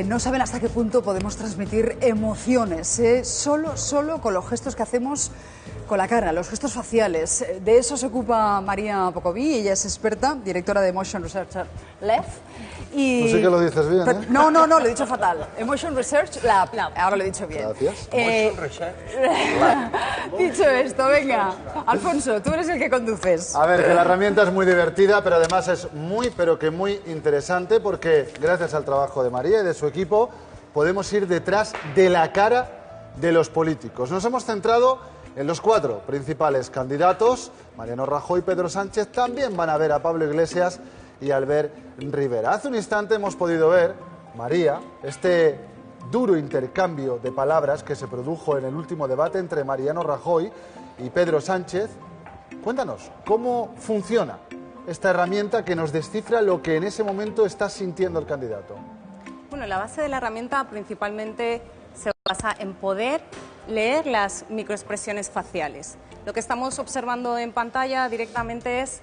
No saben hasta qué punto podemos transmitir emociones, solo con los gestos que hacemos con la cara, los gestos faciales. De eso se ocupa María Pocoví, ella es experta, directora de Emotion Research Lab. Y... Tú sí que lo dices bien, ¿eh? No, lo he dicho fatal. Emotion Research Lab. Ahora lo he dicho bien. Gracias. Emotion Research Lab. Dicho esto, venga. Alfonso, tú eres el que conduces. A ver, que la herramienta es muy divertida, pero además es muy, pero que muy interesante, porque gracias al trabajo de María y de su equipo podemos ir detrás de la cara de los políticos. Nos hemos centrado en los 4 principales candidatos. Mariano Rajoy y Pedro Sánchez también van a ver a Pablo Iglesias y Albert Rivera. Hace un instante hemos podido ver, María, este duro intercambio de palabras que se produjo en el último debate entre Mariano Rajoy y Pedro Sánchez. Cuéntanos, ¿cómo funciona esta herramienta que nos descifra lo que en ese momento está sintiendo el candidato? Bueno, la base de la herramienta principalmente se basa en poder leer las microexpresiones faciales. Lo que estamos observando en pantalla directamente es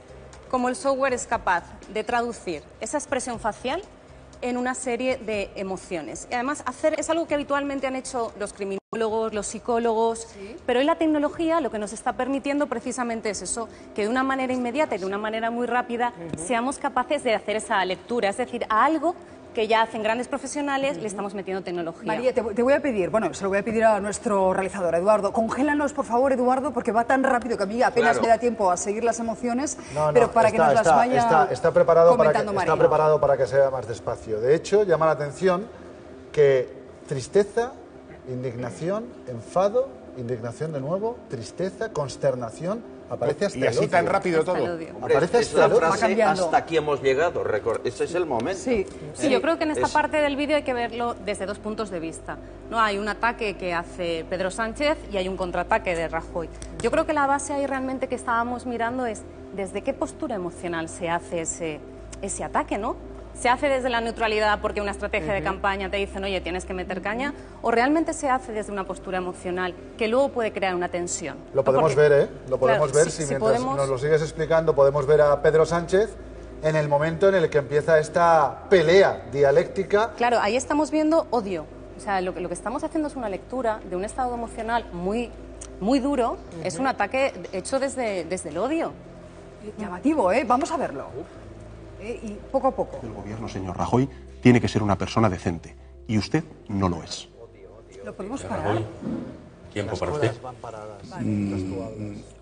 cómo el software es capaz de traducir esa expresión facial en una serie de emociones. Y además es algo que habitualmente han hecho los criminólogos, los psicólogos, ¿sí? Pero hoy la tecnología lo que nos está permitiendo precisamente es eso, que de una manera inmediata y de una manera muy rápida seamos capaces de hacer esa lectura, es decir, a algo que ya hacen grandes profesionales, le estamos metiendo tecnología. María, te voy a pedir, bueno, se lo voy a pedir a nuestro realizador, Eduardo, congélanos, por favor, Eduardo, porque va tan rápido que a mí apenas me da tiempo a seguir las emociones, pero para que nos las vaya está preparado comentando María. Está preparado para que sea más despacio. De hecho, llama la atención que tristeza, indignación, enfado, indignación de nuevo, tristeza, consternación... Aparece hasta y así tan rápido todo. Aparece hasta la frase hasta aquí hemos llegado. Ese es el momento. Sí, yo creo que en esta parte del vídeo hay que verlo desde 2 puntos de vista. No hay un ataque que hace Pedro Sánchez y hay un contraataque de Rajoy. Yo creo que la base ahí realmente que estábamos mirando es desde qué postura emocional se hace ese ataque, ¿no? ¿Se hace desde la neutralidad porque una estrategia de campaña te dicen, oye, tienes que meter caña? ¿O realmente se hace desde una postura emocional que luego puede crear una tensión? Lo podemos ver, ¿eh? Lo podemos ver, si mientras nos lo sigues explicando podemos ver a Pedro Sánchez en el momento en el que empieza esta pelea dialéctica. Claro, ahí estamos viendo odio. O sea, lo que estamos haciendo es una lectura de un estado emocional muy duro, es un ataque hecho desde el odio. Llamativo, ¿eh? Vamos a verlo. Y poco a poco. El gobierno, señor Rajoy, tiene que ser una persona decente. Y usted no lo es. ¿Lo podemos parar? ¿Tiempo para usted?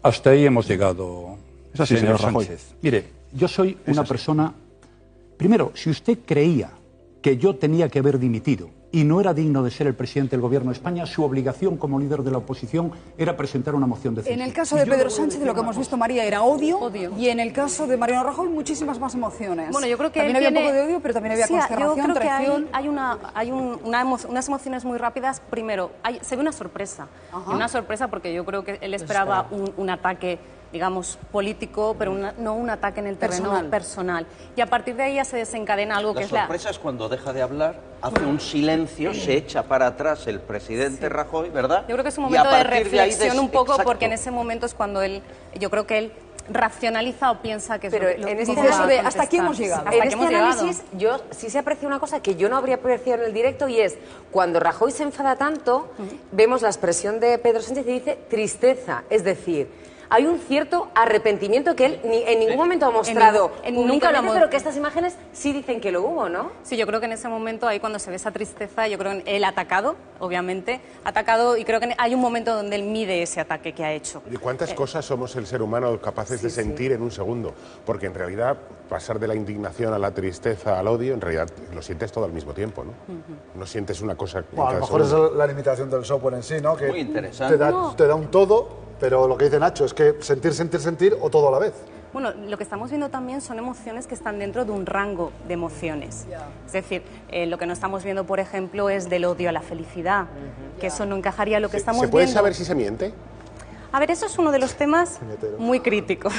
Hasta ahí hemos llegado, así, señor Sánchez. Mire, yo soy una persona... Primero, si usted creía que yo tenía que haber dimitido y no era digno de ser el presidente del Gobierno de España, su obligación como líder de la oposición era presentar una moción de censura. En el caso de Pedro Sánchez, lo que hemos visto, María, era odio. Y en el caso de Mariano Rajoy, muchísimas más emociones. Bueno, yo creo que también había un poco de odio, pero también había consternación, yo creo traición. Que hay unas emociones muy rápidas. Primero, se ve una sorpresa. Y una sorpresa porque yo creo que él esperaba un ataque, digamos, político, pero no un ataque en el terreno personal. Y a partir de ahí ya se desencadena algo que es la... La sorpresa es cuando deja de hablar, hace un silencio, se echa para atrás el presidente Rajoy, ¿verdad? Yo creo que es un momento de reflexión un poco, porque en ese momento es cuando yo creo que él racionaliza o piensa que es pero en ese caso de hasta aquí hemos llegado. En este análisis yo sí se aprecia una cosa que yo no habría apreciado en el directo, y es cuando Rajoy se enfada tanto, vemos la expresión de Pedro Sánchez y dice tristeza, es decir, hay un cierto arrepentimiento que él en ningún momento ha mostrado nunca lo pero que estas imágenes sí dicen que lo hubo, ¿no? Sí, yo creo que en ese momento, ahí cuando se ve esa tristeza, yo creo que él ha atacado, obviamente, y creo que hay un momento donde él mide ese ataque que ha hecho. ¿Y cuántas cosas somos el ser humano capaces de sentir en un segundo? Porque en realidad pasar de la indignación a la tristeza al odio, en realidad lo sientes todo al mismo tiempo, ¿no? No sientes una cosa... Bueno, a lo mejor es la limitación del software en sí, ¿no? Que muy interesante. Te da un todo, pero lo que dice Nacho es que sentir o todo a la vez. Bueno, lo que estamos viendo también son emociones que están dentro de un rango de emociones. Es decir, lo que no estamos viendo, por ejemplo, es del odio a la felicidad, que eso no encajaría lo que estamos viendo. ¿Se puede saber si se miente? A ver, eso es uno de los temas muy críticos.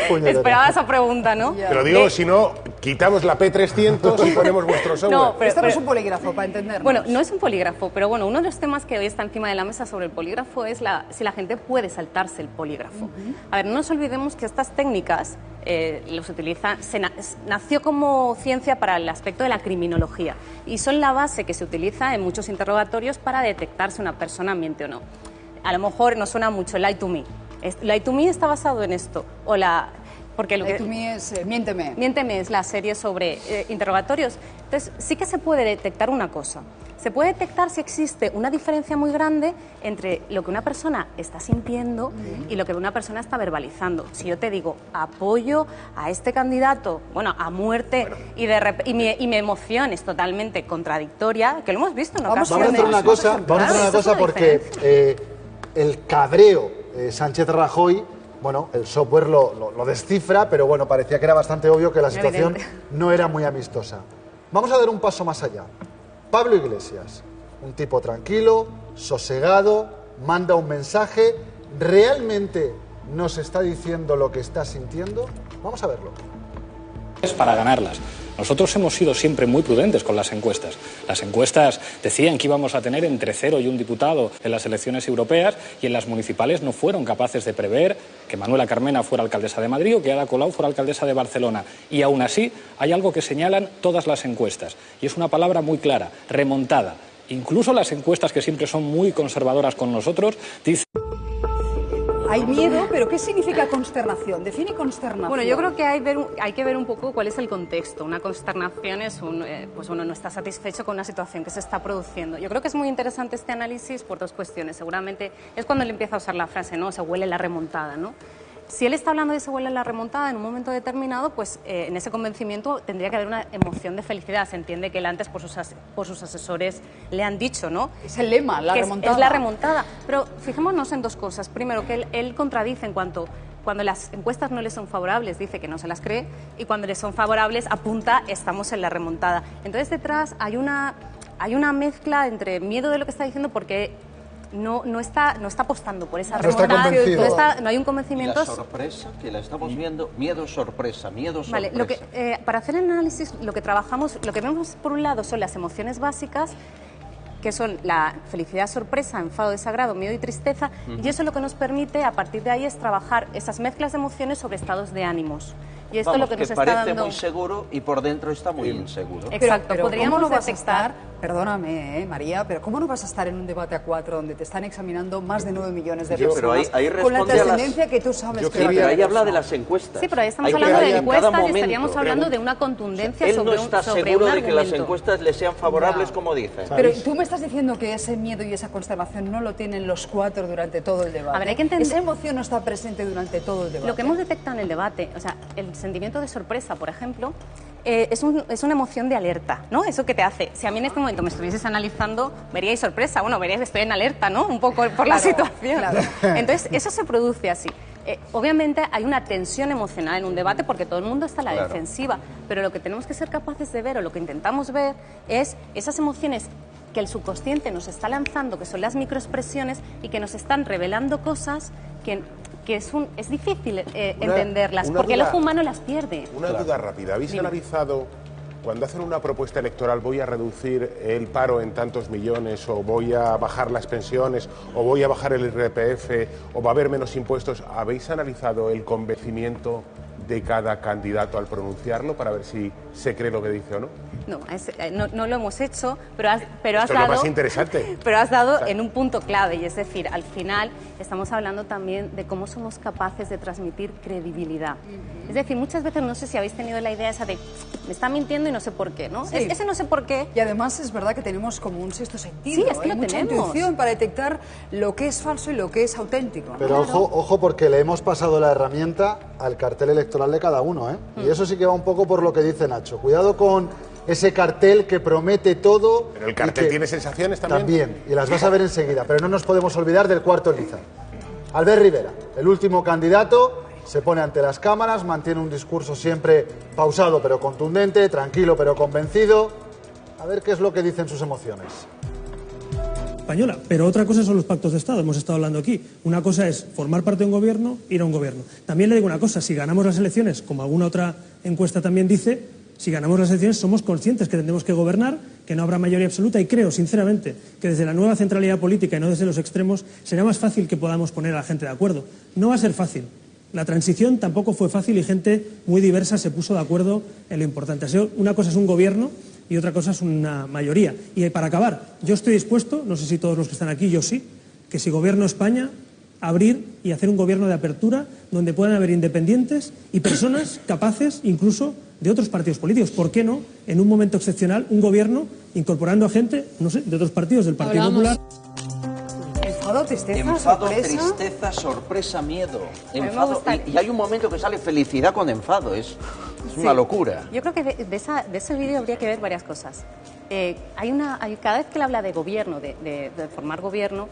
Puñetero. Esperaba esa pregunta, ¿no? Ya. Te lo digo, si no, quitamos la P300 y ponemos vuestro software. No, Esto no es un polígrafo, para entendernos. Bueno, no es un polígrafo, pero bueno, uno de los temas que hoy está encima de la mesa sobre el polígrafo es si la gente puede saltarse el polígrafo. A ver, no nos olvidemos que estas técnicas los utilizan, nació como ciencia para el aspecto de la criminología y son la base que se utiliza en muchos interrogatorios para detectar si una persona miente o no. A lo mejor nos suena mucho Lie to Me. Lie to Me está basado en esto. Porque Lie to Me es Miénteme. Miénteme es la serie sobre interrogatorios. Entonces, sí que se puede detectar una cosa. Se puede detectar si existe una diferencia muy grande entre lo que una persona está sintiendo y lo que una persona está verbalizando. Si yo te digo, apoyo a este candidato, bueno, a muerte, y mi emoción es totalmente contradictoria, que lo hemos visto en Vamos a ocasiones. hacer una cosa, porque el cabreo Sánchez Rajoy, bueno, el software lo descifra, pero bueno, parecía que era bastante obvio que la situación no era muy amistosa. Vamos a dar un paso más allá. Pablo Iglesias, un tipo tranquilo, sosegado, manda un mensaje, ¿realmente nos está diciendo lo que está sintiendo? Vamos a verlo. Para ganarlas. Nosotros hemos sido siempre muy prudentes con las encuestas. Las encuestas decían que íbamos a tener entre 0 y 1 diputado en las elecciones europeas y en las municipales no fueron capaces de prever que Manuela Carmena fuera alcaldesa de Madrid o que Ada Colau fuera alcaldesa de Barcelona. Y aún así hay algo que señalan todas las encuestas y es una palabra muy clara, remontada. Incluso las encuestas que siempre son muy conservadoras con nosotros dicen... Hay miedo, pero ¿qué significa consternación? Define consternación. Bueno, yo creo que hay que ver un poco cuál es el contexto. Una consternación es pues uno no está satisfecho con una situación que se está produciendo. Yo creo que es muy interesante este análisis por dos cuestiones. Seguramente es cuando él empieza a usar la frase, ¿no? Se huele la remontada, ¿no? Si él está hablando de se huele la remontada en un momento determinado, pues en ese convencimiento tendría que haber una emoción de felicidad. Se entiende que él antes por sus asesores le han dicho, ¿no? Es el lema, la remontada. Es la remontada. Pero fijémonos en dos cosas. Primero, que él contradice en cuanto... Cuando las encuestas no le son favorables, dice que no se las cree, y cuando le son favorables, apunta, estamos en la remontada. Entonces, detrás hay una mezcla entre miedo de lo que está diciendo, porque no está apostando por esa remontada. No hay un convencimiento. La sorpresa, que la estamos viendo, miedo, sorpresa, miedo, sorpresa. Vale, para hacer el análisis, lo que vemos por un lado son las emociones básicas, que son la felicidad, sorpresa, enfado, desagrado, miedo y tristeza, y eso lo que nos permite, a partir de ahí, es trabajar esas mezclas de emociones sobre estados de ánimos. Y esto es lo que nos está parece dando... muy seguro y por dentro está muy inseguro. Exacto, pero podríamos ¿cómo no vas a detectar... estar, perdóname, María, pero ¿cómo no vas a estar en un debate a 4 donde te están examinando más de 9 millones de personas pero ahí con la responde a trascendencia que tú sabes que pero ahí habla de las encuestas. Sí, pero ahí estamos hablando de encuestas y estaríamos hablando de una contundencia él sobre no está sobre seguro un de que las argumento. encuestas le sean favorables, como dicen. Pero tú me estás diciendo que ese miedo y esa consternación no lo tienen los 4 durante todo el debate. A ver, hay que entender... Esa emoción no está presente durante todo el debate. Lo que hemos detectado en el debate, o sea, el sentimiento de sorpresa, por ejemplo, es una emoción de alerta, ¿no? Eso que te hace. Si a mí en este momento me estuvieses analizando, veríais sorpresa, bueno, veríais que estoy en alerta, ¿no? Un poco por la situación. Claro. Entonces, eso se produce así. Obviamente hay una tensión emocional en un debate porque todo el mundo está a la defensiva, pero lo que tenemos que ser capaces de ver, o lo que intentamos ver, es esas emociones que el subconsciente nos está lanzando, que son las microexpresiones y que nos están revelando cosas que es difícil entenderlas, porque el ojo humano las pierde. Una duda rápida. ¿Habéis analizado, cuando hacen una propuesta electoral, voy a reducir el paro en tantos millones, o voy a bajar las pensiones, o voy a bajar el IRPF, o va a haber menos impuestos? ¿Habéis analizado el convencimiento de cada candidato al pronunciarlo para ver si se cree lo que dice o no? No lo hemos hecho, pero has Esto dado... es lo más interesante. Pero has dado en un punto clave, y es decir, al final estamos hablando también de cómo somos capaces de transmitir credibilidad. Es decir, muchas veces, no sé si habéis tenido la idea esa de me está mintiendo y no sé por qué, ¿no? Sí. Ese no sé por qué. Y además es verdad que tenemos como un sexto sentido. Sí, es que lo mucha tenemos. intuición para detectar lo que es falso y lo que es auténtico, ¿no? Pero ojo, porque le hemos pasado la herramienta al cartel electoral de cada uno, ¿eh? Y eso sí que va un poco por lo que dice Nacho. Cuidado con ese cartel que promete todo. Pero el cartel tiene sensaciones también. También, y las vas a ver enseguida. Pero no nos podemos olvidar del cuarto Niza. Albert Rivera, el último candidato, se pone ante las cámaras, mantiene un discurso siempre pausado pero contundente, tranquilo pero convencido. A ver qué es lo que dicen sus emociones. española. Pero otra cosa son los pactos de Estado, hemos estado hablando aquí. Una cosa es formar parte de un gobierno, ir a un gobierno. También le digo una cosa, si ganamos las elecciones, como alguna otra encuesta también dice, si ganamos las elecciones somos conscientes que tendremos que gobernar, que no habrá mayoría absoluta y creo, sinceramente, que desde la nueva centralidad política y no desde los extremos será más fácil que podamos poner a la gente de acuerdo. No va a ser fácil. La transición tampoco fue fácil y gente muy diversa se puso de acuerdo en lo importante. Una cosa es un gobierno y otra cosa es una mayoría. Y para acabar, yo estoy dispuesto, no sé si todos los que están aquí, yo sí, que si gobierno España, abrir y hacer un gobierno de apertura donde puedan haber independientes y personas capaces incluso de otros partidos políticos. ¿Por qué no, en un momento excepcional, un gobierno incorporando a gente, no sé, de otros partidos, del Partido Popular? Enfado, tristeza, enfado, sorpresa. tristeza, sorpresa, miedo. Enfado, y hay un momento que sale felicidad con enfado. Es una locura. Yo creo que de ese vídeo habría que ver varias cosas. Cada vez que él habla de gobierno, de formar gobierno,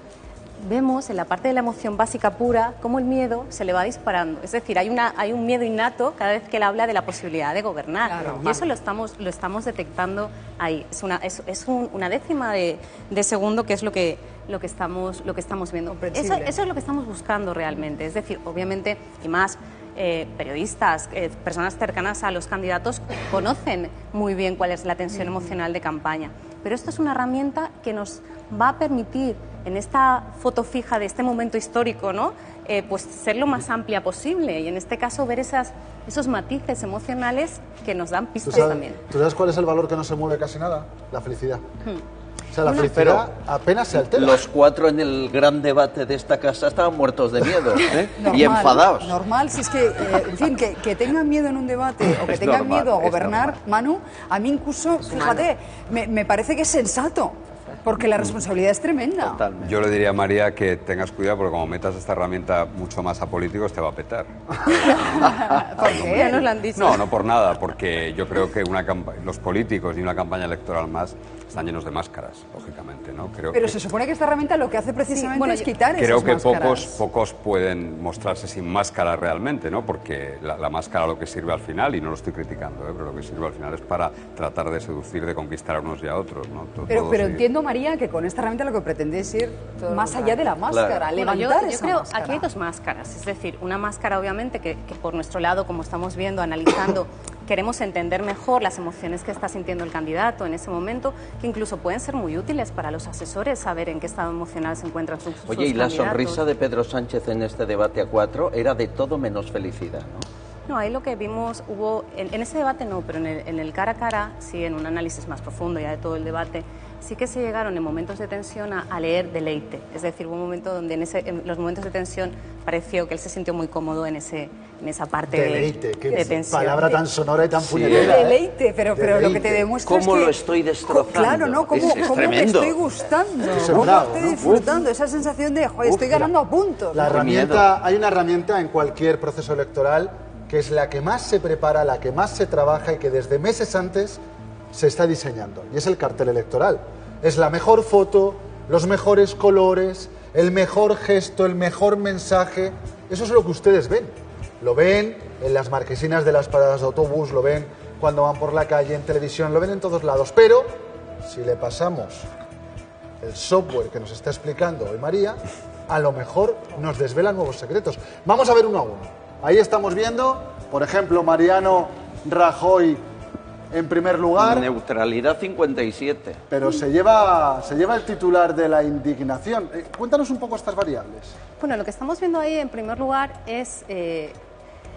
vemos en la parte de la emoción básica pura cómo el miedo se le va disparando. Es decir, hay un miedo innato cada vez que él habla de la posibilidad de gobernar. Claro. Y eso lo estamos detectando ahí. Es una décima de segundo que es lo que estamos viendo. Eso es lo que estamos buscando realmente. Es decir, obviamente, y más periodistas, personas cercanas a los candidatos conocen muy bien cuál es la tensión emocional de campaña. Pero esto es una herramienta que nos va a permitir, en esta foto fija de este momento histórico, ¿no? Pues ser lo más amplia posible y en este caso ver esos matices emocionales que nos dan pistas también. ¿Tú sabes cuál es el valor que no se mueve casi nada? La felicidad. O sea, la felicidad apenas se altera. Los cuatro en el gran debate de esta casa estaban muertos de miedo Normal, y enfadados. Normal, si es que, en fin, que tengan miedo en un debate o que tengan miedo a gobernar, Manu, a mí incluso, fíjate, me parece que es sensato. Porque la responsabilidad es tremenda. Totalmente. Yo le diría a María que tengas cuidado porque como metas esta herramienta mucho más a políticos te va a petar. ¿Por qué? Ya nos lo han dicho. No por nada, porque yo creo que los políticos y una campaña electoral más están llenos de máscaras, lógicamente, ¿no? Pero se supone que esta herramienta lo que hace precisamente es quitar esas máscaras. Creo que pocos pueden mostrarse sin máscara realmente, ¿no? Porque la máscara lo que sirve al final, y no lo estoy criticando, pero lo que sirve al final es para tratar de seducir, de conquistar a unos y a otros, ¿no? Pero entiendo, María, que con esta herramienta lo que pretende es ir más allá de la máscara, levantar yo creo máscara. Aquí hay dos máscaras, es decir, una máscara obviamente que por nuestro lado, como estamos viendo, analizando, queremos entender mejor las emociones que está sintiendo el candidato en ese momento, que incluso pueden ser muy útiles para los asesores saber en qué estado emocional se encuentran sus candidatos. Oye, y la sonrisa de Pedro Sánchez en este debate a 4 era de todo menos felicidad, ¿no? No, ahí lo que vimos en ese debate no, pero en el cara a cara, sí, en un análisis más profundo ya de todo el debate, sí que se llegaron en momentos de tensión a leer deleite. Es decir, hubo un momento donde en los momentos de tensión pareció que él se sintió muy cómomo en esa parte deleite, de tensión. Palabra tan sonora y tan puñetera. Deleite, pero lo que te demuestra es que... ¿Cómo lo estoy destrozando? Claro, ¿no? ¿Cómo te estoy gustando? ¿Cómo estoy disfrutando? Esa sensación de, joder, estoy ganando a puntos. Hay una herramienta en cualquier proceso electoral que es la que más se prepara, la que más se trabaja y que desde meses antes se está diseñando. Y es el cartel electoral. Es la mejor foto, los mejores colores, el mejor gesto, el mejor mensaje. Eso es lo que ustedes ven. Lo ven en las marquesinas de las paradas de autobús, lo ven cuando van por la calle, en televisión, lo ven en todos lados. Pero si le pasamos el software que nos está explicando hoy María, a lo mejor nos desvela nuevos secretos. Vamos a ver uno a uno. Ahí estamos viendo, por ejemplo, Mariano Rajoy en primer lugar. Neutralidad 57. Pero se lleva el titular de la indignación. Cuéntanos un poco estas variables. Bueno, lo que estamos viendo ahí en primer lugar es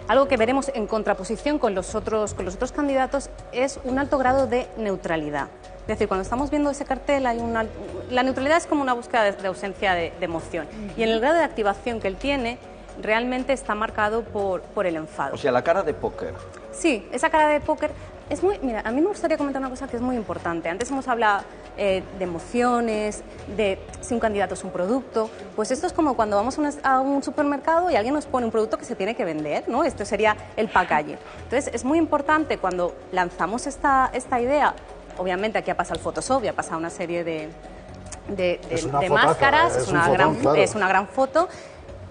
algo que veremos en contraposición con los otros candidatos, es un alto grado de neutralidad. Es decir, cuando estamos viendo ese cartel, la neutralidad es como una búsqueda de ausencia de emoción. Y en el grado de activación que él tiene, realmente está marcado por el enfado. O sea, la cara de póker. Sí, esa cara de póker es muy... Mira, a mí me gustaría comentar una cosa que es muy importante. Antes hemos hablado de emociones, de si un candidato es un producto. Pues esto es como cuando vamos a un supermercado y alguien nos pone un producto que se tiene que vender, ¿no? Esto sería el packaging. Entonces, es muy importante cuando lanzamos esta idea, obviamente aquí ha pasado el Photoshop, ya ha pasado una serie de máscaras, es una gran foto.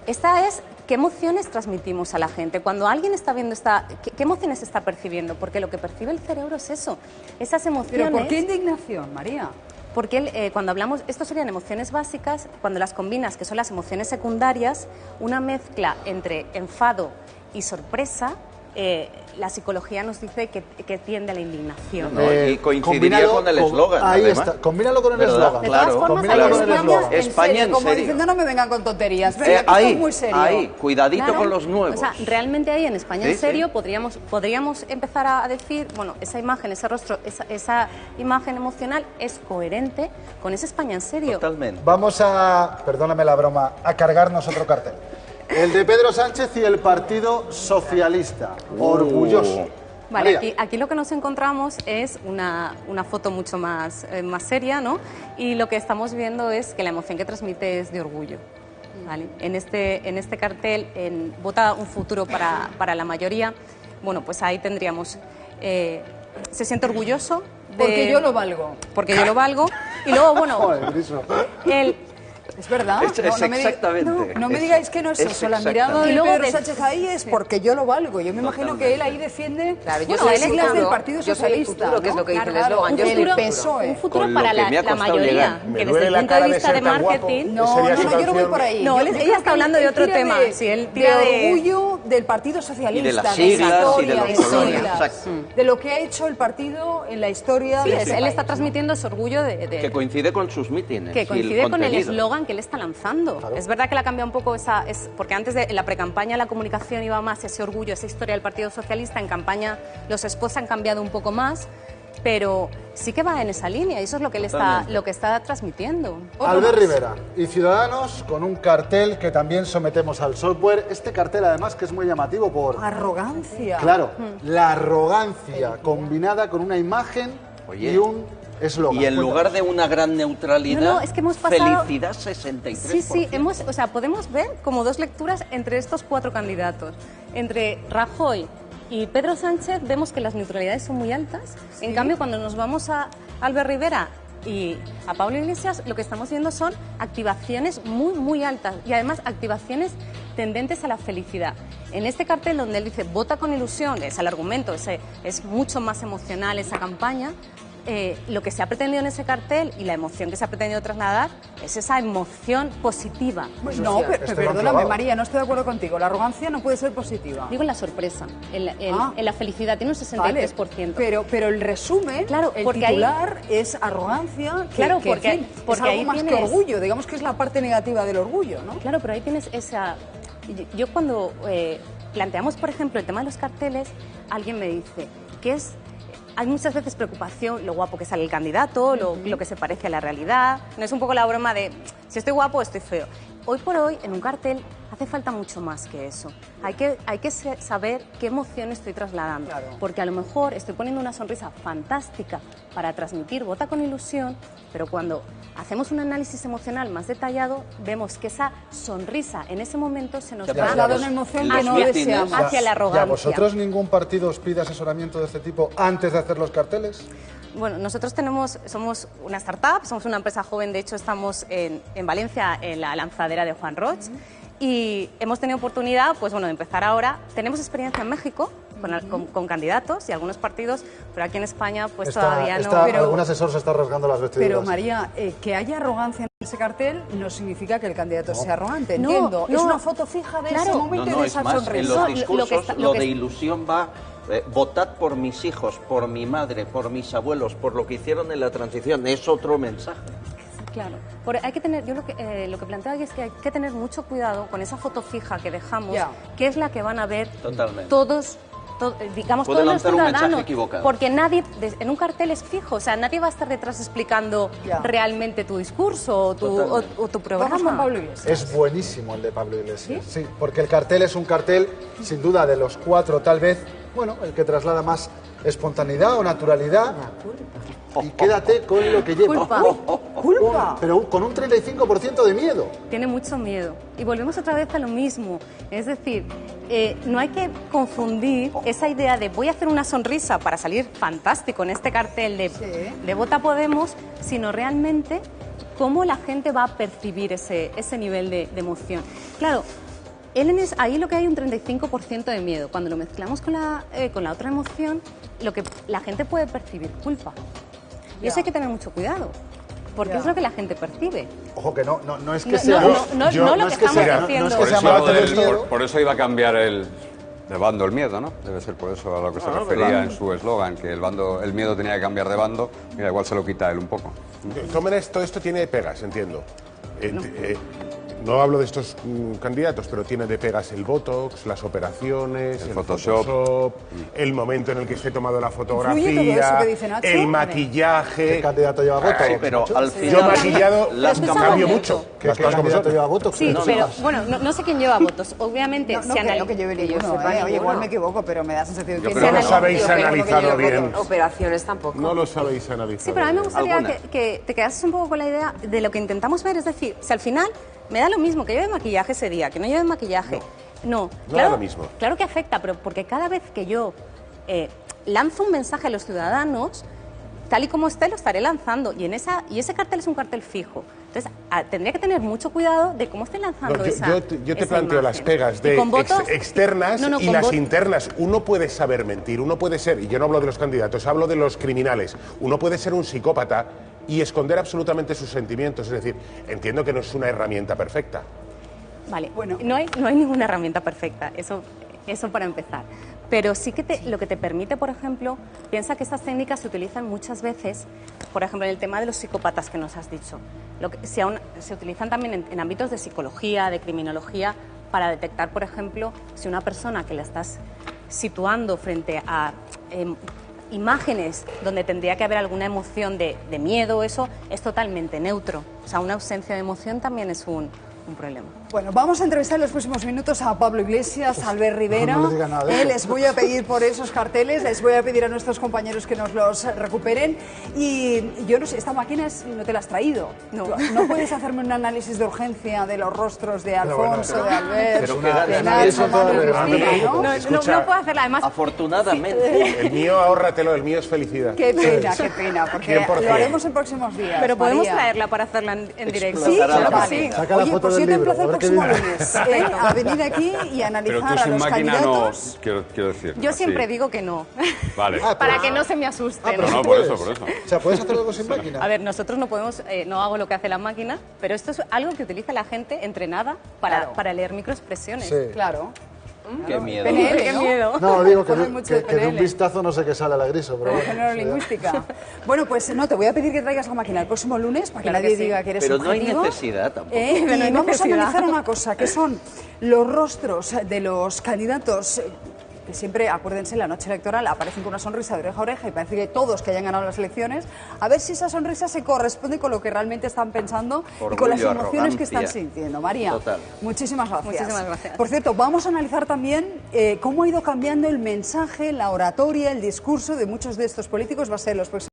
Esta es qué emociones transmitimos a la gente. Cuando alguien está viendo ¿qué emociones está percibiendo? Porque lo que percibe el cerebro es eso, esas emociones... ¿Pero por qué indignación, María? Porque él, cuando hablamos, esto serían emociones básicas, cuando las combinas, que son las emociones secundarias, una mezcla entre enfado y sorpresa, la psicología nos dice que tiende a la indignación. Y coincidiría con el eslogan. Ahí está, combínalo con el eslogan. De todas formas, combínalo con el eslogan. España en como serio. diciendo, no me vengan con tonterías, venga, que esto es muy serio. Ahí, cuidadito Claro. con los nuevos. O sea, realmente ahí en España Sí, en serio podríamos empezar a decir, bueno, esa imagen, ese rostro, esa imagen emocional es coherente con esa España en serio. Totalmente. Vamos a, perdóname la broma, a cargarnos otro cartel. El de Pedro Sánchez y el Partido Socialista. Orgulloso. Vale, María. aquí lo que nos encontramos es una foto mucho más seria, ¿no? Y lo que estamos viendo es que la emoción que transmite es de orgullo. ¿Vale? En este cartel, en Vota un futuro para la mayoría, bueno, pues ahí tendríamos, se siente orgulloso de... Porque yo lo valgo. Porque yo lo valgo. Y luego, bueno, Joder, Griso. Es verdad. Es exactamente. No me digáis que no es eso. La mirada de Y luego Pedro Sánchez ahí es porque yo lo valgo. Yo me imagino que él ahí defiende Claro, yo bueno, soy las el siglas futuro, del Partido yo soy el Socialista. futuro, que es ¿no? lo que dice el Claro, eslogan, yo soy el el futuro. PSOE. un futuro Con lo para que me ha la costado mayoría, llegar. Me que desde duele el la punto de cara de vista ser de tan guapo. marketing... Esa No, sería no, su no, yo no voy canción. por ahí. No, Yo ella creo está que hablando de él otro tira tema. de- Sí, él tira de de... orgullo del Partido Socialista, Y de las la siglas y de historia, los de colores, siglas, exacto. de lo que ha hecho el partido en la historia Sí, de él este está país. transmitiendo ese orgullo Que coincide con sus mítines. que y coincide con el contenido. eslogan que él está lanzando. Es verdad que le ha cambiado un poco porque antes de en la precampaña la comunicación iba más ese orgullo, esa historia del Partido Socialista. En campaña los spots han cambiado un poco más, pero sí que va en esa línea y eso es lo que él está transmitiendo. Albert Rivera y Ciudadanos con un cartel que también sometemos al software. Este cartel además que es muy llamativo por... Arrogancia. Claro, la arrogancia combinada con una imagen Oye, y un eslogan. Y en lugar de una gran neutralidad, No, es que hemos pasado... felicidad 63%. Sí, podemos ver como dos lecturas entre estos cuatro candidatos. Entre Rajoy y Pedro Sánchez vemos que las neutralidades son muy altas. En cambio, cuando nos vamos a Albert Rivera y a Pablo Iglesias, lo que estamos viendo son activaciones muy, muy altas y además activaciones tendentes a la felicidad. En este cartel donde él dice vota con ilusión, es el argumento, es mucho más emocional esa campaña. Lo que se ha pretendido en ese cartel y la emoción que se ha pretendido trasladar es esa emoción positiva. No, Esteban perdóname, Clavado. María, no estoy de acuerdo contigo. La arrogancia no puede ser positiva. Digo en la sorpresa, en la felicidad, tiene un 63%. Vale, pero el resumen, Claro, el porque ahí- titular es arrogancia, que, Claro, que, porque- en fin, porque es algo ahí más que tienes- orgullo, digamos que es la parte negativa del orgullo, ¿no? Claro, pero ahí tienes esa... Yo cuando planteamos, por ejemplo, el tema de los carteles, alguien me dice que es... Hay muchas veces preocupación, lo guapo que sale el candidato, lo que se parece a la realidad. No es un poco la broma de si estoy guapo o estoy feo. Hoy por hoy, en un cartel, hace falta mucho más que eso. Hay que saber qué emoción estoy trasladando. Claro. Porque a lo mejor estoy poniendo una sonrisa fantástica para transmitir vota con ilusión, pero cuando hacemos un análisis emocional más detallado, vemos que esa sonrisa en ese momento se nos Ya, va Traslada los- una emoción en que los no mítines, deseamos. hacia la ¿Y a arrogancia. vosotros ningún partido os pide asesoramiento de este tipo antes de hacer los carteles? Bueno, nosotros somos una startup, somos una empresa joven, de hecho estamos en Valencia, en la lanzadera de Juan Roch, y hemos tenido oportunidad, pues bueno, de empezar ahora. Tenemos experiencia en México con candidatos y algunos partidos, pero aquí en España pues todavía no. Algún asesor se está rasgando las vestiduras. Pero María, que haya arrogancia en ese cartel no significa que el candidato sea arrogante, No, entiendo. no. Es una foto fija de Claro. ese momento y de es esa más, en sonrisa. los No, discursos lo que de está- ilusión va votad por mis hijos, por mi madre, por mis abuelos, por lo que hicieron en la transición. Es otro mensaje. Claro. Hay que tener, yo lo que planteo aquí es que hay que tener mucho cuidado con esa foto fija que dejamos, Ya. que es la que van a ver Totalmente. todos digamos, Puede todos los lanzar un mensaje ciudadanos, equivocado. porque nadie, en un cartel es fijo, o sea, nadie va a estar detrás explicando Ya. realmente tu discurso o tu Vamos programa. con Pablo Iglesias. Es buenísimo el de Pablo Iglesias. ¿Sí? Porque el cartel es un cartel, sin duda, de los cuatro, tal vez, bueno, el que traslada más espontaneidad o naturalidad. Y quédate con lo que lleva. Culpa. Culpa. Pero con un 35% de miedo. Tiene mucho miedo. Y volvemos otra vez a lo mismo. Es decir, no hay que confundir esa idea de voy a hacer una sonrisa para salir fantástico en este cartel de Vota Podemos, sino realmente cómo la gente va a percibir ese nivel de emoción. Claro, ahí lo que hay un 35% de miedo. Cuando lo mezclamos con la otra emoción, lo que la gente puede percibir culpa. Y eso hay que tener mucho cuidado. porque es lo que la gente percibe. Ojo que no es que No, sea... no lo que estamos haciendo. No es que sea malo tener miedo. Por eso iba a cambiar el bando el miedo, ¿no? Debe ser por eso a lo que se refería en su eslogan, que el miedo tenía que cambiar de bando. Mira, igual se lo quita él un poco. Todo esto tiene pegas, entiendo. No hablo de estos candidatos, pero tiene de pegas el Botox, las operaciones, el Photoshop, el momento en el que esté tomado la fotografía, todo eso que dice Nacho? el maquillaje. ¿Qué candidato lleva Botox? Sí, pero al final... Yo maquillado cambio un mucho. ¿Qué candidato lleva Botox? Sí, pero bueno, no sé quién lleva votos. Obviamente, No creo que lleve ninguno, Oye, igual me equivoco, pero me da sensación que... No lo sabéis analizado bien. Operaciones tampoco. No lo sabéis analizado. Sí, pero a mí me gustaría Alguna. que te quedases un poco con la idea de lo que intentamos ver. Es decir, si al final me da lo mismo que lleve maquillaje ese día, que no lleve maquillaje. No, da lo mismo. Claro que afecta, pero porque cada vez que yo lanzo un mensaje a los ciudadanos, tal y como esté, lo estaré lanzando. Y ese cartel es un cartel fijo. Entonces, tendría que tener mucho cuidado de cómo estoy lanzando yo te planteo las pegas de externas y las internas. Uno puede saber mentir, uno puede ser, y yo no hablo de los candidatos, hablo de los criminales. Uno puede ser un psicópata y esconder absolutamente sus sentimientos. Es decir, entiendo que no es una herramienta perfecta. Vale, bueno, no hay ninguna herramienta perfecta, eso para empezar. Pero sí que lo que te permite, por ejemplo, piensa que estas técnicas se utilizan muchas veces, por ejemplo, en el tema de los psicópatas que nos has dicho. Se utilizan también en ámbitos de psicología, de criminología, para detectar, por ejemplo, si una persona que la estás situando frente a imágenes donde tendría que haber alguna emoción de miedo, eso es totalmente neutro. O sea, una ausencia de emoción también es un problema. Bueno, vamos a entrevistar en los próximos minutos a Pablo Iglesias, a Albert Rivera. No le diga nada de eso. Les voy a pedir por esos carteles, les voy a pedir a nuestros compañeros que nos los recuperen. Y yo no sé, esta máquina no te la has traído. No puedes hacerme un análisis de urgencia de los rostros de Alfonso, de Albert, de Nacho, Manu, Cristina, ¿no? No puedo hacerla, además. Afortunadamente. El mío, ahórratelo, el mío es felicidad. Qué pena, porque 100%. lo haremos en próximos días. Pero podemos María. traerla para hacerla en directo. Sí, claro que Vale. sí. Saca la Oye, foto pues yo del te libro, emplazo el a ver qué próximo dice. lunes a venir aquí y Pero analizar tú a sin los máquina no, candidatos. quiero decir. Yo así. siempre digo que no, Vale. para que no se me asusten. pero No, sí por puedes. eso. O sea, ¿puedes hacer algo sin máquina? A ver, nosotros no podemos, no hago lo que hace la máquina, pero esto es algo que utiliza la gente entrenada para leer microexpresiones. Sí. Claro. Qué miedo. PNL, Qué ¿no? miedo. No, digo que Coge mucho de de un PNL. vistazo no sé qué sale a la griso, pero Como bueno. género lingüística. Bueno, pues no, te voy a pedir que traigas la máquina el próximo lunes para que Claro nadie que sí. diga que eres Pero no hay subjetivo. necesidad tampoco. Y No hay vamos necesidad. a analizar una cosa, que son los rostros de los candidatos que siempre, acuérdense, en la noche electoral aparecen con una sonrisa de oreja a oreja y parece que todos que hayan ganado las elecciones, a ver si esa sonrisa se corresponde con lo que realmente están pensando y con las Orgullo, emociones que están arrogancia. sintiendo. María, Total. muchísimas gracias. Muchísimas gracias. Por cierto, vamos a analizar también cómo ha ido cambiando el mensaje, la oratoria, el discurso de muchos de estos políticos. Va a ser los próximos